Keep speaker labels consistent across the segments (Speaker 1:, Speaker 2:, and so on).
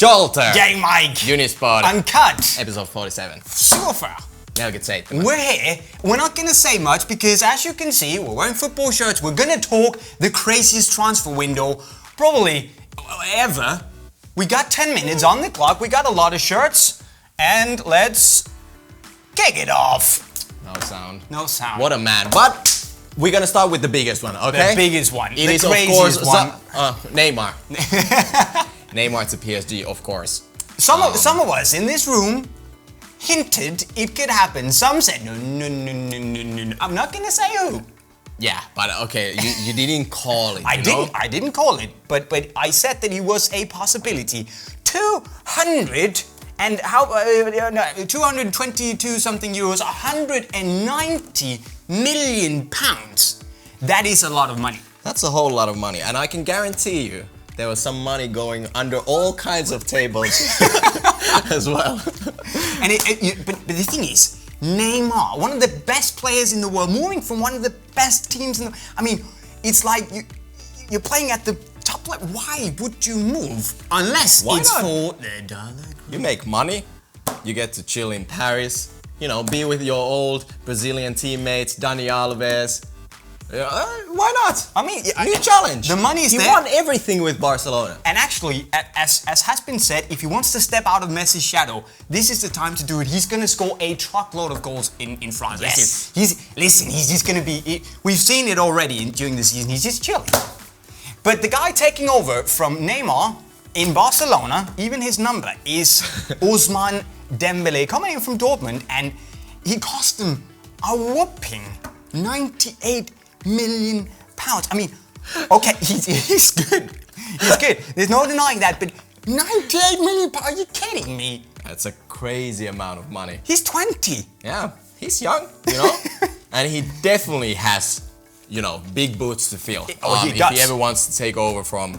Speaker 1: Jolter.
Speaker 2: JayMike.
Speaker 1: Unisport.
Speaker 2: Uncut.
Speaker 1: Episode 47.
Speaker 2: Super.
Speaker 1: Never get said.
Speaker 2: We're here. We're not going to say much because, as you can see, we're wearing football shirts. We're going to talk the craziest transfer window probably ever. We got 10 minutes on the clock. We got a lot of shirts. And let's kick it off.
Speaker 1: No sound.
Speaker 2: No sound.
Speaker 1: What a man. But we're going to start with the biggest one, okay?
Speaker 2: The biggest one.
Speaker 1: It
Speaker 2: the
Speaker 1: is, of
Speaker 2: craziest
Speaker 1: course,
Speaker 2: one.
Speaker 1: Neymar. Neymar to PSG, of course.
Speaker 2: Some of us in this room hinted it could happen. Some said, no. I'm not going to say who.
Speaker 1: Yeah, but okay, you didn't call it.
Speaker 2: I didn't call it, but I said that he was a possibility. 222 something euros, 190 million pounds. That is a lot of money.
Speaker 1: That's a whole lot of money, and I can guarantee you there was some money going under all kinds of tables as well.
Speaker 2: And but the thing is, Neymar, one of the best players in the world, moving from one of the best teams in the... I mean, it's like you're playing at the top level. Why would you move? Unless
Speaker 1: Why
Speaker 2: it's
Speaker 1: not?
Speaker 2: for the dollar.
Speaker 1: You make money, you get to chill in Paris, be with your old Brazilian teammates, Dani Alves. Why not?
Speaker 2: I mean,
Speaker 1: new challenge.
Speaker 2: The money is there.
Speaker 1: He won everything with Barcelona.
Speaker 2: And actually, as has been said, if he wants to step out of Messi's shadow, this is the time to do it. He's going to score a truckload of goals in France.
Speaker 1: Yes.
Speaker 2: He's just going to be... We've seen it already during the season. He's just chilling. But the guy taking over from Neymar in Barcelona, even his number, is Ousmane Dembele, coming in from Dortmund, and he cost them a whopping 98 million pounds. I mean, okay, he's good. He's good. There's no denying that, but 98 million pounds, are you kidding me?
Speaker 1: That's a crazy amount of money.
Speaker 2: He's 20.
Speaker 1: Yeah, he's young, and he definitely has, big boots to fill.
Speaker 2: He
Speaker 1: If
Speaker 2: does.
Speaker 1: he ever wants to take over from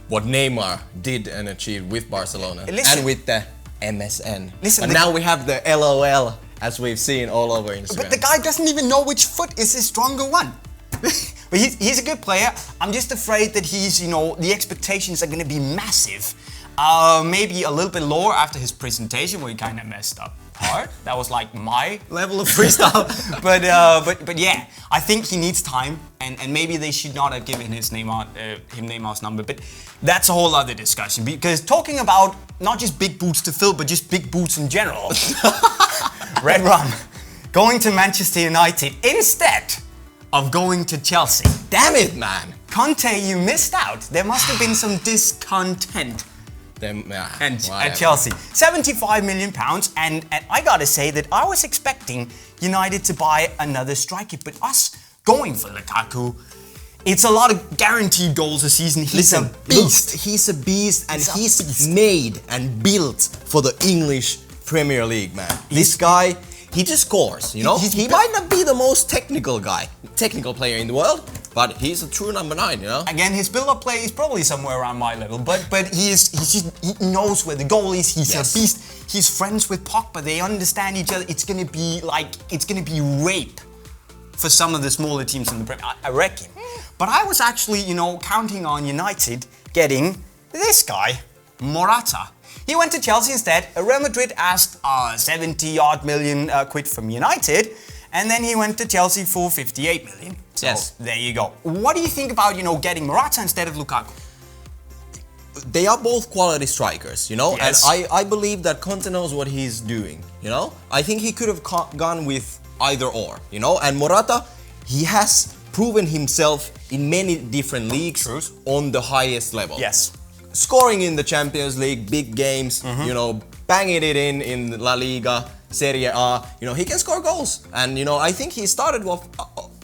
Speaker 1: what Neymar did and achieved with Barcelona and with the MSN. And now we have the LOL, as we've seen all over Instagram.
Speaker 2: But the guy doesn't even know which foot is his stronger one. But he's a good player. I'm just afraid that he's, the expectations are going to be massive. Maybe a little bit lower after his presentation where he kind of messed up hard. That was like my level of freestyle. but yeah, I think he needs time, and maybe they should not have given him Neymar's number. But that's a whole other discussion, because talking about not just big boots to fill, but just big boots in general. Red Rum going to Manchester United instead of going to Chelsea.
Speaker 1: Damn it, man.
Speaker 2: Conte, you missed out. There must have been some discontent at Chelsea. 75 million pounds, and I gotta say that I was expecting United to buy another striker, but us going for Lukaku, it's a lot of guaranteed goals a season. He's a beast.
Speaker 1: Look, he's a beast, and he's made and built for the English Premier League, man. This guy, he just scores, He might not be the most technical player in the world, but he's a true number 9,
Speaker 2: Again, his build-up play is probably somewhere around my level, but he knows where the goal is. He's a beast. He's friends with Pogba. They understand each other. It's gonna be rape for some of the smaller teams in the Premier, I reckon. But I was actually, counting on United getting this guy, Morata. He went to Chelsea instead. Real Madrid asked 70-odd million quid from United, and then he went to Chelsea for 58 million. So there you go. What do you think about, getting Morata instead of Lukaku?
Speaker 1: They are both quality strikers,
Speaker 2: Yes.
Speaker 1: And I believe that Conte knows what he's doing, I think he could have gone with either or, And Morata, he has proven himself in many different leagues on the highest level.
Speaker 2: Yes.
Speaker 1: Scoring in the Champions League, big games, banging it in La Liga, Serie A, he can score goals. And, I think he started off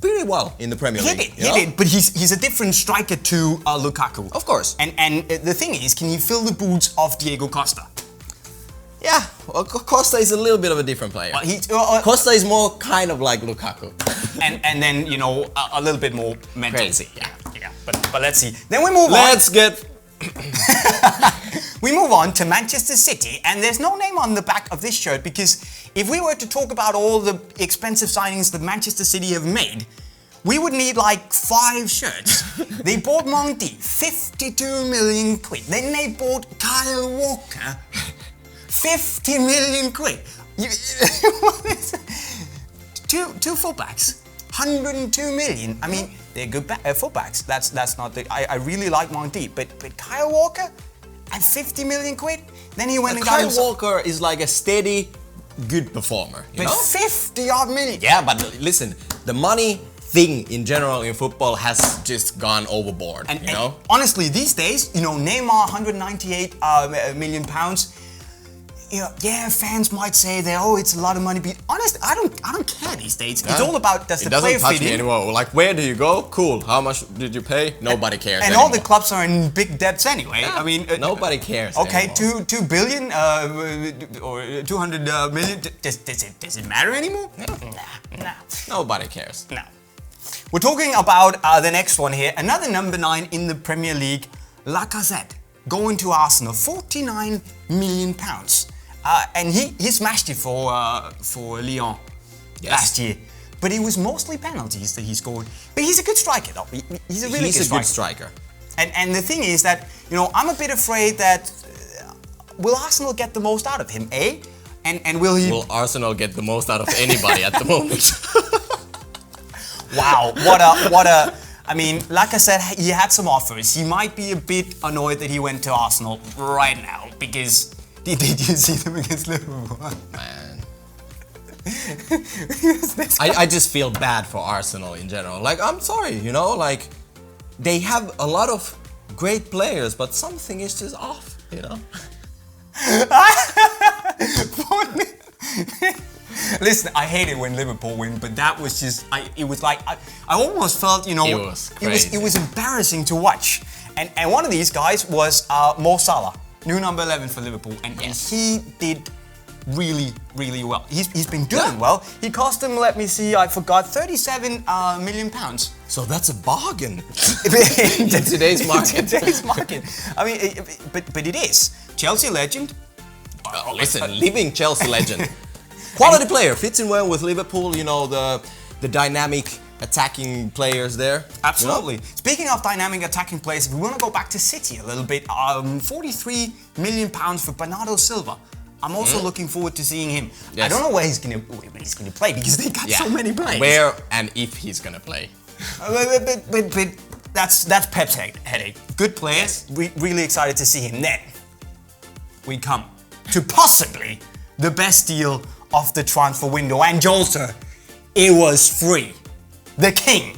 Speaker 1: pretty well in the Premier League.
Speaker 2: He did, but he's a different striker to Lukaku.
Speaker 1: Of course.
Speaker 2: And the thing is, can he fill the boots of Diego Costa?
Speaker 1: Yeah, well, Costa is a little bit of a different player. Costa is more kind of like Lukaku.
Speaker 2: and then, a little bit more mental.
Speaker 1: Crazy, yeah.
Speaker 2: But let's see. Then we move on. We move on to Manchester City, and there's no name on the back of this shirt, because if we were to talk about all the expensive signings that Manchester City have made, we would need like 5 shirts. They bought Monty, 52 million quid. Then they bought Kyle Walker, 50 million quid. Two fullbacks, 102 million. I mean, they're good fullbacks. That's not the. I really like Monty, but Kyle Walker at 50 million quid. Then he went and got
Speaker 1: Kyle Walker is like a steady, good performer. You know?
Speaker 2: 50 odd million.
Speaker 1: Yeah, but listen, the money thing in general in football has just gone overboard.
Speaker 2: And,
Speaker 1: you know,
Speaker 2: honestly, these days, you know, Neymar, 198 million pounds. You know, yeah, fans might say that, oh, it's a lot of money. But honest, I don't care these days. It's all about does the player fit in.
Speaker 1: It doesn't touch me anymore. Like, where do you go? Cool. How much did you pay? Nobody cares.
Speaker 2: And
Speaker 1: anymore.
Speaker 2: all the clubs are in big debts anyway.
Speaker 1: Yeah,
Speaker 2: I mean,
Speaker 1: nobody cares.
Speaker 2: Okay,
Speaker 1: anymore.
Speaker 2: 2 billion or 200 million. Does it matter anymore? Nah.
Speaker 1: Nobody cares.
Speaker 2: No. We're talking about the next one here. Another number 9 in the Premier League, Lacazette, going to Arsenal, 49 million pounds. And he smashed it for Lyon last year. But it was mostly penalties that he scored. But he's a good striker, though. He's a really good striker. And the thing is that, you know, I'm a bit afraid that will Arsenal get the most out of him, eh? And will he...
Speaker 1: Will Arsenal get the most out of anybody at the moment?
Speaker 2: Wow, what a... I mean, like I said, he had some offers. He might be a bit annoyed that he went to Arsenal right now because... Did you see them against Liverpool?
Speaker 1: Man. I just feel bad for Arsenal in general. Like, I'm sorry, you know, like, they have a lot of great players, but something is just off, you know?
Speaker 2: Listen, I hate it when Liverpool win, but that was just, it was like, I almost felt, you know,
Speaker 1: it was crazy.
Speaker 2: It was embarrassing to watch. And one of these guys was Mo Salah, new number 11 for Liverpool, and he did really, really well. He's been doing well. He cost them, let me see, I forgot, 37 million pounds.
Speaker 1: So that's a bargain in today's market.
Speaker 2: I mean, but it is. Chelsea legend.
Speaker 1: Listen, living Chelsea legend. Quality player, fits in well with Liverpool, you know, the dynamic attacking players there.
Speaker 2: Absolutely.
Speaker 1: You know?
Speaker 2: Speaking of dynamic attacking players, if we want to go back to City a little bit, 43 million pounds for Bernardo Silva. I'm also looking forward to seeing him. Yes. I don't know where he's gonna play because they got so many players.
Speaker 1: Where and if he's gonna play.
Speaker 2: But that's Pep's headache. Good players. Really excited to see him. Then we come to possibly the best deal of the transfer window. And Jolter, it was free. The king,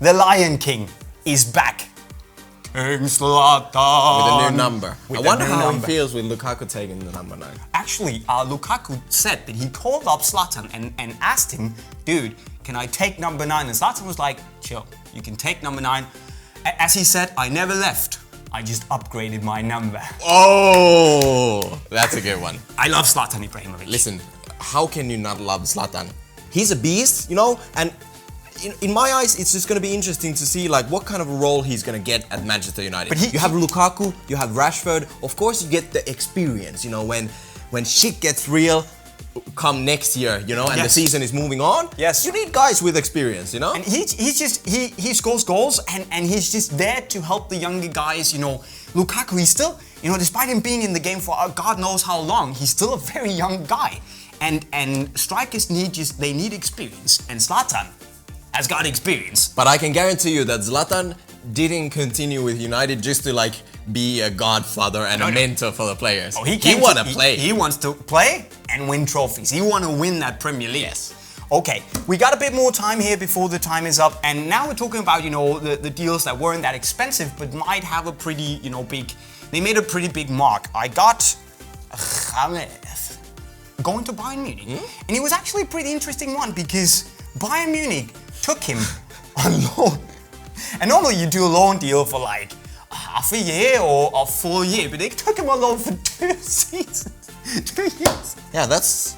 Speaker 2: the Lion King, is back. King Zlatan.
Speaker 1: With a new number. I wonder how he feels with Lukaku taking the number 9.
Speaker 2: Actually, Lukaku said that he called up Zlatan and asked him, dude, can I take number 9? And Zlatan was like, chill, you can take number 9. As he said, I never left. I just upgraded my number.
Speaker 1: Oh, that's a good one.
Speaker 2: I love Zlatan Ibrahimovic.
Speaker 1: Listen, how can you not love Zlatan? He's a beast, you know, and in my eyes, it's just going to be interesting to see like what kind of a role he's going to get at Manchester United. But you have Lukaku, you have Rashford. Of course, you get the experience. You know, when shit gets real, come next year, you know, and the season is moving on.
Speaker 2: Yes,
Speaker 1: you need guys with experience, you know.
Speaker 2: And he scores goals, and he's just there to help the younger guys. You know, Lukaku, he's still, you know, despite him being in the game for God knows how long, he's still a very young guy. And strikers need experience, and Zlatan has got experience.
Speaker 1: But I can guarantee you that Zlatan didn't continue with United just to like be a godfather and a mentor for the players.
Speaker 2: Oh, he
Speaker 1: want to play.
Speaker 2: He wants to play and win trophies. He wants to win that Premier League.
Speaker 1: Yes.
Speaker 2: Okay, we got a bit more time here before the time is up, and now we're talking about, you know, the deals that weren't that expensive but might have a pretty, you know, big. They made a pretty big mark. I got James going to Bayern Munich, and it was actually a pretty interesting one because Bayern Munich took him on loan. And normally you do a loan deal for like half a year or a full year, but they took him on loan for 2 seasons, 2 years.
Speaker 1: Yeah, that's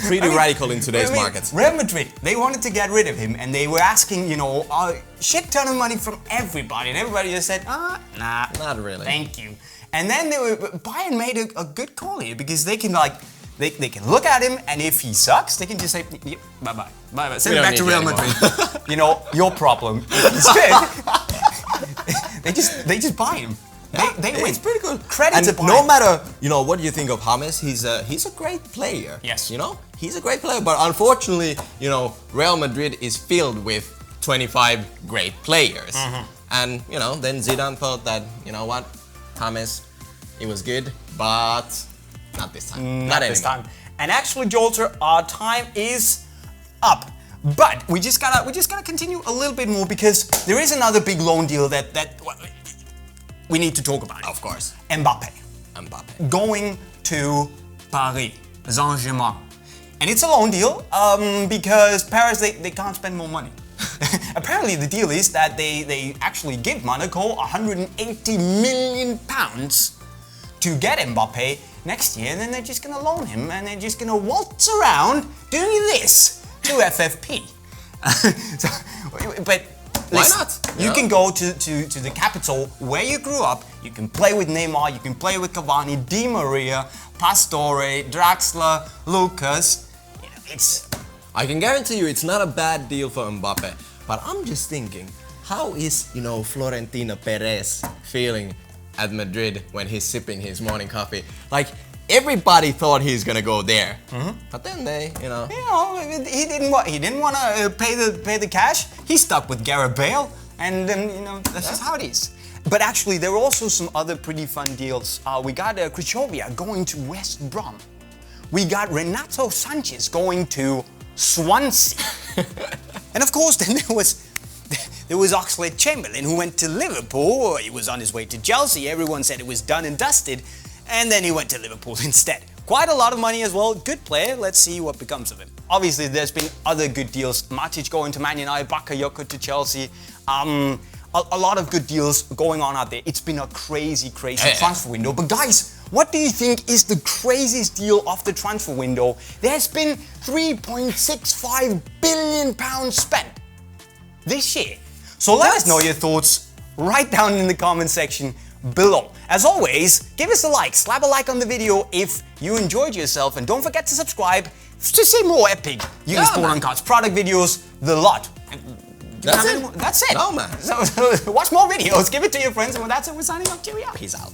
Speaker 1: pretty radical in today's market.
Speaker 2: Real Madrid, they wanted to get rid of him, and they were asking, you know, a shit ton of money from everybody, and everybody just said, nah,
Speaker 1: not really.
Speaker 2: Thank you. And then Bayern made a good call here because they can like They can look at him, and if he sucks, they can just say, "Yep, bye-bye. Bye-bye. Send him back to Real Madrid." You know, your problem. If he's good, they just buy him. They win.
Speaker 1: It's pretty good.
Speaker 2: Credit to Bayern.
Speaker 1: No matter, you know, what you think of James, he's a great player.
Speaker 2: Yes.
Speaker 1: You know, he's a great player, but unfortunately, you know, Real Madrid is filled with 25 great players. And, you know, then Zidane thought that, you know what, James, he was good, but not this time.
Speaker 2: Not this time. And actually, Jolter, our time is up. But we just gotta continue a little bit more, because there is another big loan deal that we need to talk about.
Speaker 1: Of course.
Speaker 2: Mbappe.
Speaker 1: Mbappe.
Speaker 2: Going to Paris Saint-Germain. And it's a loan deal because Paris, they can't spend more money. Apparently the deal is that they actually give Monaco 180 million pounds to get Mbappe next year, and then they're just gonna loan him, and they're just gonna waltz around doing this to FFP. But
Speaker 1: why not?
Speaker 2: You can go to the capital where you grew up. You can play with Neymar, you can play with Cavani, Di Maria, Pastore, Draxler, Lucas. You know, it's...
Speaker 1: I can guarantee you it's not a bad deal for Mbappe. But I'm just thinking, how is, you know, Florentino Perez feeling at Madrid when he's sipping his morning coffee? Like, everybody thought he's gonna go there, but then they, you know,
Speaker 2: he didn't want to pay the cash. He stuck with Gareth Bale, and you know, that's just how it is. But actually, there are also some other pretty fun deals. We got Krichovia going to West Brom. We got Renato Sanchez going to Swansea, and of course, then there was Oxlade-Chamberlane, who went to Liverpool. He was on his way to Chelsea. Everyone said it was done and dusted. And then he went to Liverpool instead. Quite a lot of money as well. Good player. Let's see what becomes of him. Obviously, there's been other good deals. Matic going to Man United, Bakayoko to Chelsea. A lot of good deals going on out there. It's been a crazy transfer window. But guys, what do you think is the craziest deal of the transfer window? There's been £3.65 billion spent this year. So let us know your thoughts right down in the comment section below. As always, give us a like, slap a like on the video if you enjoyed yourself, and don't forget to subscribe to see more epic Unisport Uncut product videos, the lot.
Speaker 1: That's it.
Speaker 2: That's it.
Speaker 1: No, man.
Speaker 2: So watch more videos, give it to your friends, and with that said, we're signing off. Cheerio.
Speaker 1: Peace out.